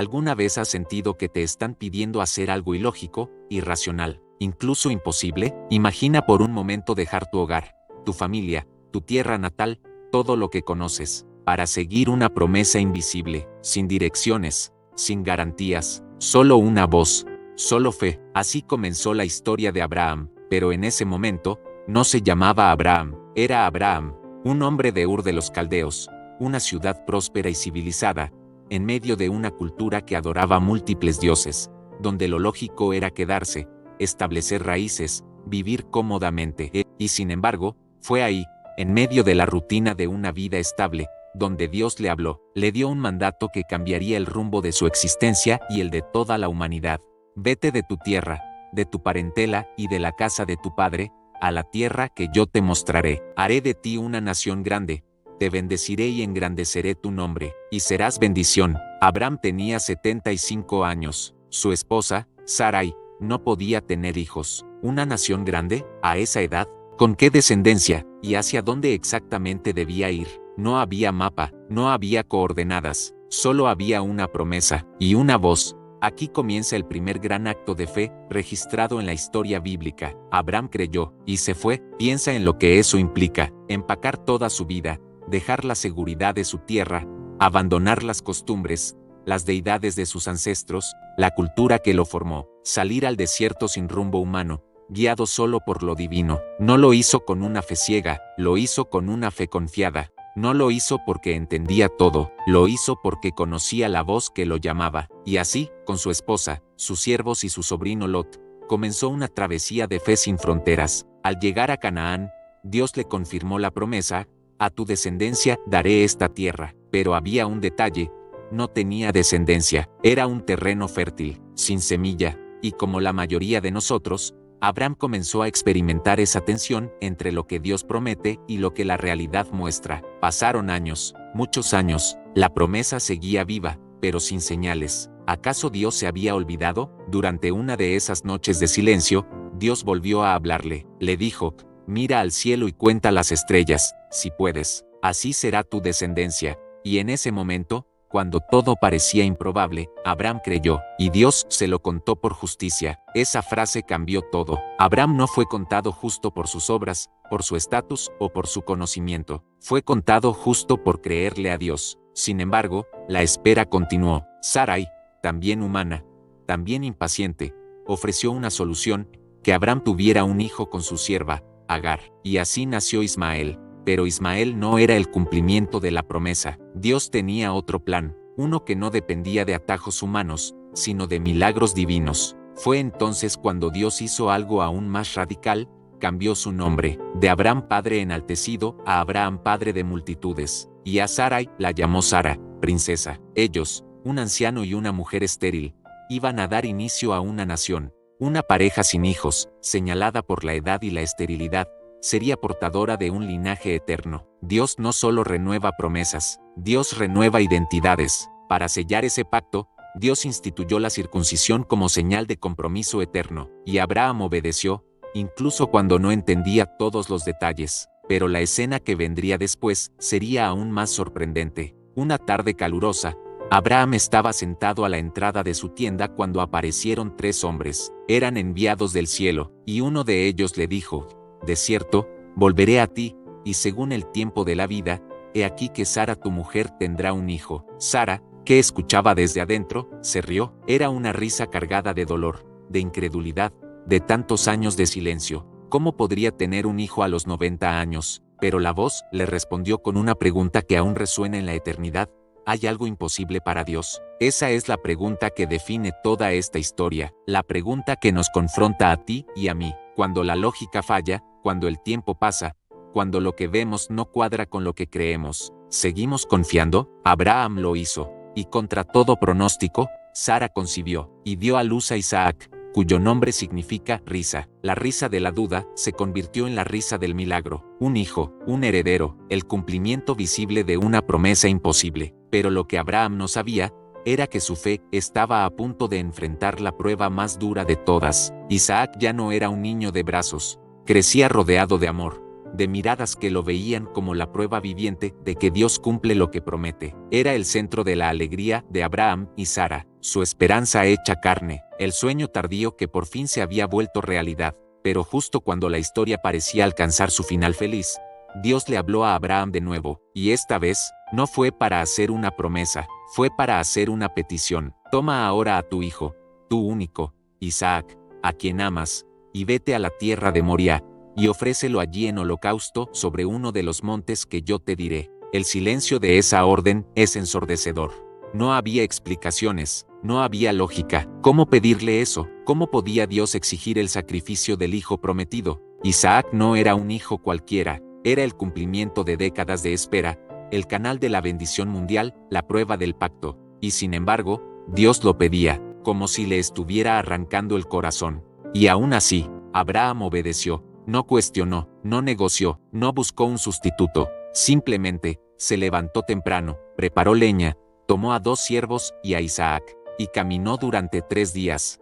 ¿Alguna vez has sentido que te están pidiendo hacer algo ilógico, irracional, incluso imposible? Imagina por un momento dejar tu hogar, tu familia, tu tierra natal, todo lo que conoces, para seguir una promesa invisible, sin direcciones, sin garantías, solo una voz, solo fe. Así comenzó la historia de Abraham, pero en ese momento, no se llamaba Abraham, era Abraham, un hombre de Ur de los Caldeos, una ciudad próspera y civilizada, en medio de una cultura que adoraba múltiples dioses, donde lo lógico era quedarse, establecer raíces, vivir cómodamente. Y sin embargo, fue ahí, en medio de la rutina de una vida estable, donde Dios le habló, le dio un mandato que cambiaría el rumbo de su existencia y el de toda la humanidad. Vete de tu tierra, de tu parentela y de la casa de tu padre, a la tierra que yo te mostraré. Haré de ti una nación grande, te bendeciré y engrandeceré tu nombre, y serás bendición. Abraham tenía 75 años. Su esposa, Sarai, no podía tener hijos. ¿Una nación grande? ¿A esa edad? ¿Con qué descendencia? ¿Y hacia dónde exactamente debía ir? No había mapa, no había coordenadas, solo había una promesa y una voz. Aquí comienza el primer gran acto de fe registrado en la historia bíblica. Abraham creyó y se fue. Piensa en lo que eso implica: empacar toda su vida, dejar la seguridad de su tierra, abandonar las costumbres, las deidades de sus ancestros, la cultura que lo formó, salir al desierto sin rumbo humano, guiado solo por lo divino. No lo hizo con una fe ciega, lo hizo con una fe confiada. No lo hizo porque entendía todo, lo hizo porque conocía la voz que lo llamaba. Y así, con su esposa, sus siervos y su sobrino Lot, comenzó una travesía de fe sin fronteras. Al llegar a Canaán, Dios le confirmó la promesa: a tu descendencia daré esta tierra. Pero había un detalle: no tenía descendencia, era un terreno fértil, sin semilla, y como la mayoría de nosotros, Abraham comenzó a experimentar esa tensión entre lo que Dios promete y lo que la realidad muestra. Pasaron años, muchos años, la promesa seguía viva, pero sin señales. ¿Acaso Dios se había olvidado? Durante una de esas noches de silencio, Dios volvió a hablarle. Le dijo: mira al cielo y cuenta las estrellas, si puedes, así será tu descendencia. Y en ese momento, cuando todo parecía improbable, Abraham creyó, y Dios se lo contó por justicia. Esa frase cambió todo. Abraham no fue contado justo por sus obras, por su estatus o por su conocimiento. Fue contado justo por creerle a Dios. Sin embargo, la espera continuó. Sarai, también humana, también impaciente, ofreció una solución: que Abraham tuviera un hijo con su sierva, Agar. Y así nació Ismael. Pero Ismael no era el cumplimiento de la promesa. Dios tenía otro plan, uno que no dependía de atajos humanos, sino de milagros divinos. Fue entonces cuando Dios hizo algo aún más radical: cambió su nombre, de Abraham padre enaltecido a Abraham padre de multitudes, y a Sarai la llamó Sara, princesa. Ellos, un anciano y una mujer estéril, iban a dar inicio a una nación. Una pareja sin hijos, señalada por la edad y la esterilidad, sería portadora de un linaje eterno. Dios no solo renueva promesas, Dios renueva identidades. Para sellar ese pacto, Dios instituyó la circuncisión como señal de compromiso eterno, y Abraham obedeció, incluso cuando no entendía todos los detalles. Pero la escena que vendría después sería aún más sorprendente. Una tarde calurosa, Abraham estaba sentado a la entrada de su tienda cuando aparecieron 3 hombres. Eran enviados del cielo, y uno de ellos le dijo: de cierto, volveré a ti, y según el tiempo de la vida, he aquí que Sara tu mujer tendrá un hijo. Sara, que escuchaba desde adentro, se rió. Era una risa cargada de dolor, de incredulidad, de tantos años de silencio. ¿Cómo podría tener un hijo a los 90 años? Pero la voz le respondió con una pregunta que aún resuena en la eternidad: ¿hay algo imposible para Dios? Esa es la pregunta que define toda esta historia, la pregunta que nos confronta a ti y a mí. Cuando la lógica falla, cuando el tiempo pasa, cuando lo que vemos no cuadra con lo que creemos, ¿seguimos confiando? Abraham lo hizo, y contra todo pronóstico, Sara concibió, y dio a luz a Isaac, cuyo nombre significa risa. La risa de la duda se convirtió en la risa del milagro. Un hijo, un heredero, el cumplimiento visible de una promesa imposible. Pero lo que Abraham no sabía era que su fe estaba a punto de enfrentar la prueba más dura de todas. Isaac ya no era un niño de brazos, crecía rodeado de amor, de miradas que lo veían como la prueba viviente de que Dios cumple lo que promete. Era el centro de la alegría de Abraham y Sara, su esperanza hecha carne, el sueño tardío que por fin se había vuelto realidad. Pero justo cuando la historia parecía alcanzar su final feliz, Dios le habló a Abraham de nuevo, y esta vez, no fue para hacer una promesa, fue para hacer una petición. Toma ahora a tu hijo, tu único, Isaac, a quien amas, y vete a la tierra de Moría, y ofrécelo allí en holocausto sobre uno de los montes que yo te diré. El silencio de esa orden es ensordecedor. No había explicaciones, no había lógica. ¿Cómo pedirle eso? ¿Cómo podía Dios exigir el sacrificio del hijo prometido? Isaac no era un hijo cualquiera, era el cumplimiento de décadas de espera, el canal de la bendición mundial, la prueba del pacto. Y sin embargo, Dios lo pedía, como si le estuviera arrancando el corazón. Y aún así, Abraham obedeció, no cuestionó, no negoció, no buscó un sustituto, simplemente, se levantó temprano, preparó leña, tomó a 2 siervos y a Isaac, y caminó durante 3 días,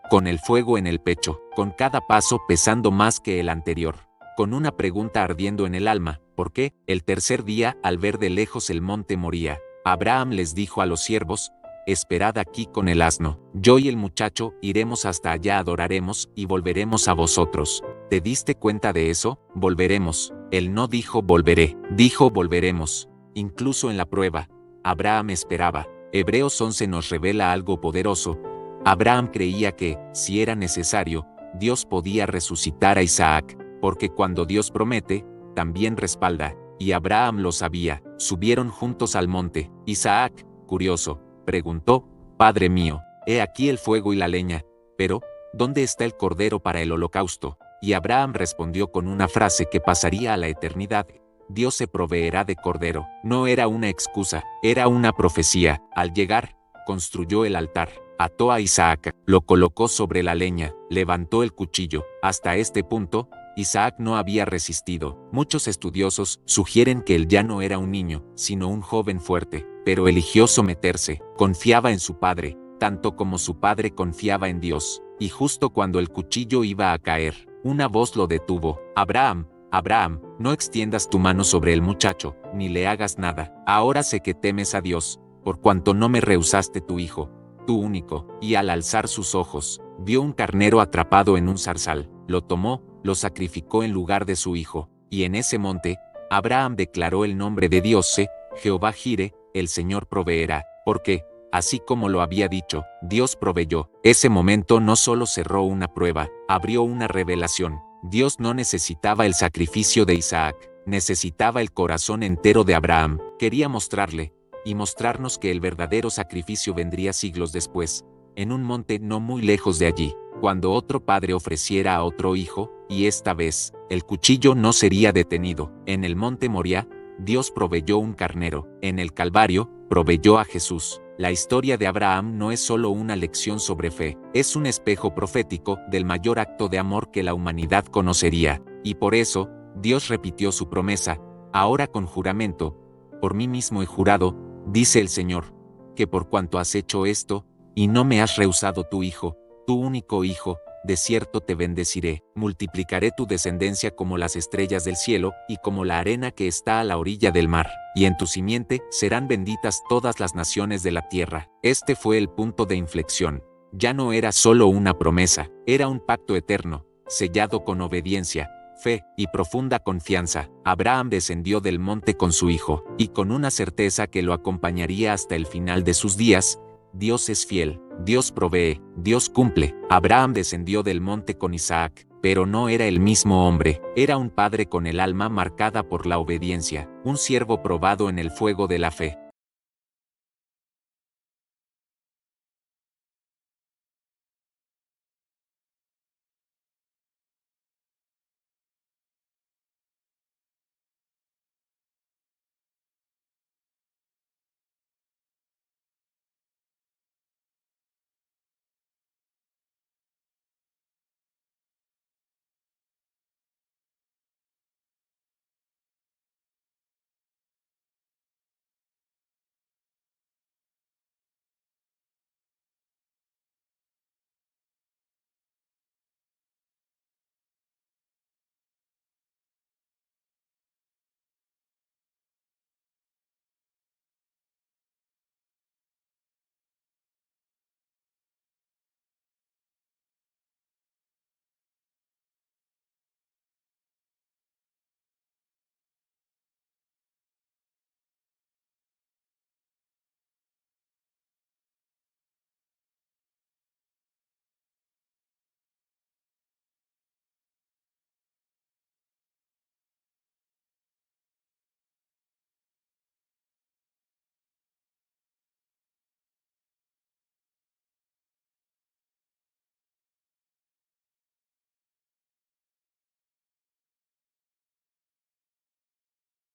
con el fuego en el pecho, con cada paso pesando más que el anterior, con una pregunta ardiendo en el alma: ¿por qué? El tercer día, al ver de lejos el monte Moría, Abraham les dijo a los siervos: esperad aquí con el asno, yo y el muchacho iremos hasta allá, adoraremos y volveremos a vosotros. ¿Te diste cuenta de eso? Volveremos. Él no dijo volveré, dijo volveremos. Incluso en la prueba, Abraham esperaba. Hebreos 11 nos revela algo poderoso. Abraham creía que, si era necesario, Dios podía resucitar a Isaac, porque cuando Dios promete, también respalda, y Abraham lo sabía. Subieron juntos al monte. Isaac, curioso, preguntó: Padre mío, he aquí el fuego y la leña, pero, ¿dónde está el cordero para el holocausto? Y Abraham respondió con una frase que pasaría a la eternidad: Dios se proveerá de cordero. No era una excusa, era una profecía. Al llegar, construyó el altar, ató a Isaac, lo colocó sobre la leña, levantó el cuchillo. Hasta este punto, Isaac no había resistido. Muchos estudiosos sugieren que él ya no era un niño, sino un joven fuerte, pero eligió someterse. Confiaba en su padre, tanto como su padre confiaba en Dios. Y justo cuando el cuchillo iba a caer, una voz lo detuvo: Abraham, Abraham, no extiendas tu mano sobre el muchacho, ni le hagas nada. Ahora sé que temes a Dios, por cuanto no me rehusaste tu hijo, tu único. Y al alzar sus ojos, vio un carnero atrapado en un zarzal. Lo tomó, lo sacrificó en lugar de su hijo. Y en ese monte, Abraham declaró el nombre de Dios: Jehová Jireh, el Señor proveerá. Porque, así como lo había dicho, Dios proveyó. Ese momento no solo cerró una prueba, abrió una revelación. Dios no necesitaba el sacrificio de Isaac, necesitaba el corazón entero de Abraham. Quería mostrarle, y mostrarnos, que el verdadero sacrificio vendría siglos después, en un monte no muy lejos de allí, cuando otro padre ofreciera a otro hijo, y esta vez, el cuchillo no sería detenido. En el monte Moría, Dios proveyó un carnero. En el Calvario, proveyó a Jesús. La historia de Abraham no es solo una lección sobre fe, es un espejo profético del mayor acto de amor que la humanidad conocería. Y por eso, Dios repitió su promesa, ahora con juramento: por mí mismo he jurado, dice el Señor, que por cuanto has hecho esto, y no me has rehusado tu hijo, tu único hijo, de cierto te bendeciré, multiplicaré tu descendencia como las estrellas del cielo, y como la arena que está a la orilla del mar, y en tu simiente serán benditas todas las naciones de la tierra. Este fue el punto de inflexión. Ya no era solo una promesa, era un pacto eterno, sellado con obediencia, fe y profunda confianza. Abraham descendió del monte con su hijo, y con una certeza que lo acompañaría hasta el final de sus días: Dios es fiel, Dios provee, Dios cumple. Abraham descendió del monte con Isaac, pero no era el mismo hombre. Era un padre con el alma marcada por la obediencia, un siervo probado en el fuego de la fe.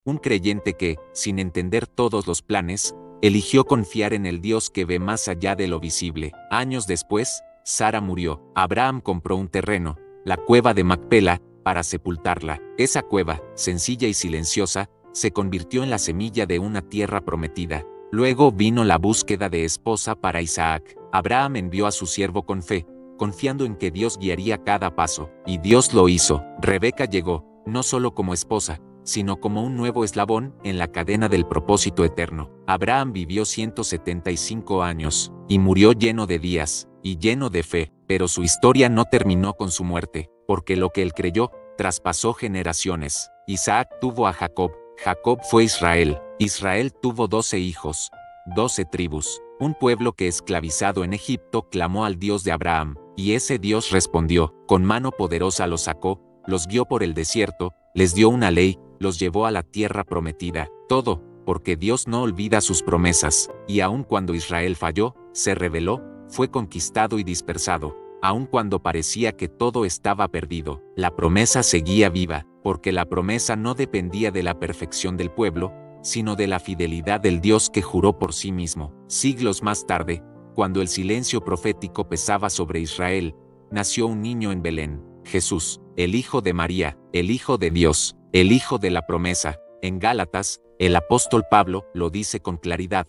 un creyente que, sin entender todos los planes, eligió confiar en el Dios que ve más allá de lo visible. Años después, Sara murió. Abraham compró un terreno, la cueva de Macpela, para sepultarla. Esa cueva, sencilla y silenciosa, se convirtió en la semilla de una tierra prometida. Luego vino la búsqueda de esposa para Isaac. Abraham envió a su siervo con fe, confiando en que Dios guiaría cada paso. Y Dios lo hizo. Rebeca llegó, no solo como esposa, sino como un nuevo eslabón en la cadena del propósito eterno. Abraham vivió 175 años, y murió lleno de días, y lleno de fe, pero su historia no terminó con su muerte, porque lo que él creyó, traspasó generaciones. Isaac tuvo a Jacob, Jacob fue Israel, Israel tuvo 12 hijos, 12 tribus. Un pueblo que esclavizado en Egipto clamó al Dios de Abraham, y ese Dios respondió, con mano poderosa los sacó, los guió por el desierto, les dio una ley, los llevó a la tierra prometida. Todo, porque Dios no olvida sus promesas, y aun cuando Israel falló, se rebeló, fue conquistado y dispersado. Aun cuando parecía que todo estaba perdido, la promesa seguía viva, porque la promesa no dependía de la perfección del pueblo, sino de la fidelidad del Dios que juró por sí mismo. Siglos más tarde, cuando el silencio profético pesaba sobre Israel, nació un niño en Belén, Jesús, el Hijo de María, el Hijo de Dios, el Hijo de la promesa. En Gálatas, el apóstol Pablo lo dice con claridad: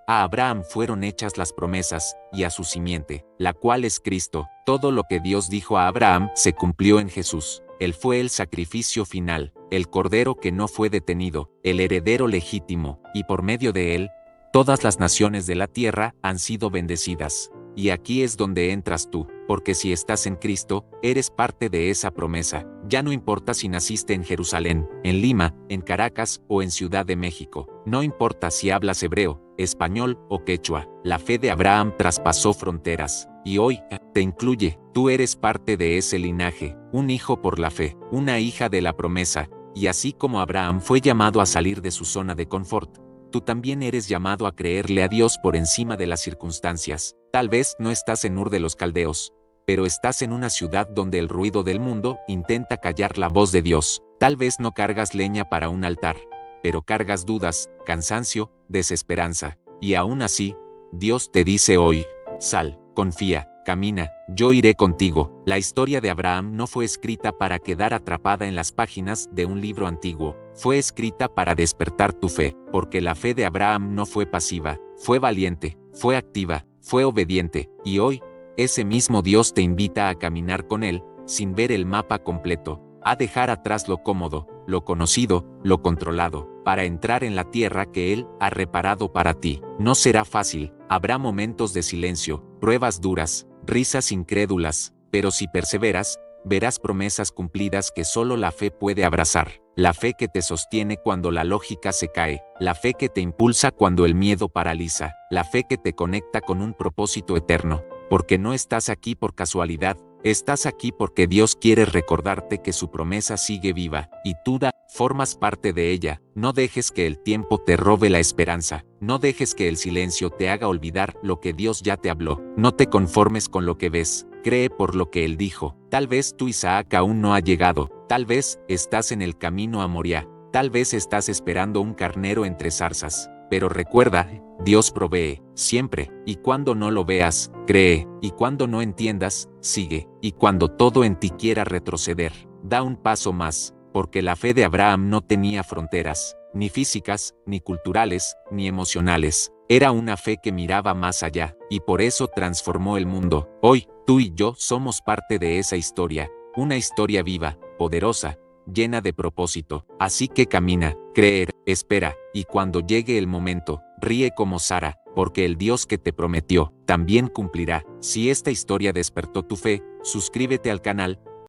a Abraham fueron hechas las promesas, y a su simiente, la cual es Cristo. Todo lo que Dios dijo a Abraham se cumplió en Jesús. Él fue el sacrificio final, el cordero que no fue detenido, el heredero legítimo, y por medio de él, todas las naciones de la tierra han sido bendecidas. Y aquí es donde entras tú, porque si estás en Cristo, eres parte de esa promesa. Ya no importa si naciste en Jerusalén, en Lima, en Caracas o en Ciudad de México. No importa si hablas hebreo, español o quechua. La fe de Abraham traspasó fronteras. Y hoy, te incluye. Tú eres parte de ese linaje, un hijo por la fe, una hija de la promesa. Y así como Abraham fue llamado a salir de su zona de confort, tú también eres llamado a creerle a Dios por encima de las circunstancias. Tal vez no estás en Ur de los Caldeos, pero estás en una ciudad donde el ruido del mundo intenta callar la voz de Dios. Tal vez no cargas leña para un altar, pero cargas dudas, cansancio, desesperanza. Y aún así, Dios te dice hoy: sal, confía, camina, yo iré contigo. La historia de Abraham no fue escrita para quedar atrapada en las páginas de un libro antiguo. Fue escrita para despertar tu fe, porque la fe de Abraham no fue pasiva, fue valiente, fue activa, fue obediente, y hoy, ese mismo Dios te invita a caminar con él, sin ver el mapa completo, a dejar atrás lo cómodo, lo conocido, lo controlado, para entrar en la tierra que él ha reparado para ti. No será fácil, habrá momentos de silencio, pruebas duras, risas incrédulas, pero si perseveras, verás promesas cumplidas que solo la fe puede abrazar. La fe que te sostiene cuando la lógica se cae, la fe que te impulsa cuando el miedo paraliza, la fe que te conecta con un propósito eterno, porque no estás aquí por casualidad, estás aquí porque Dios quiere recordarte que su promesa sigue viva, y tú formas parte de ella. No dejes que el tiempo te robe la esperanza, no dejes que el silencio te haga olvidar lo que Dios ya te habló. No te conformes con lo que ves, cree por lo que Él dijo. Tal vez tu Isaac aún no ha llegado, tal vez estás en el camino a Moriah, tal vez estás esperando un carnero entre zarzas, pero recuerda, Dios provee, siempre, y cuando no lo veas, cree, y cuando no entiendas, sigue, y cuando todo en ti quiera retroceder, da un paso más, porque la fe de Abraham no tenía fronteras, ni físicas, ni culturales, ni emocionales. Era una fe que miraba más allá, y por eso transformó el mundo. Hoy, tú y yo somos parte de esa historia, una historia viva, poderosa, llena de propósito. Así que camina, cree, espera, y cuando llegue el momento, ríe como Sara, porque el Dios que te prometió, también cumplirá. Si esta historia despertó tu fe, suscríbete al canal,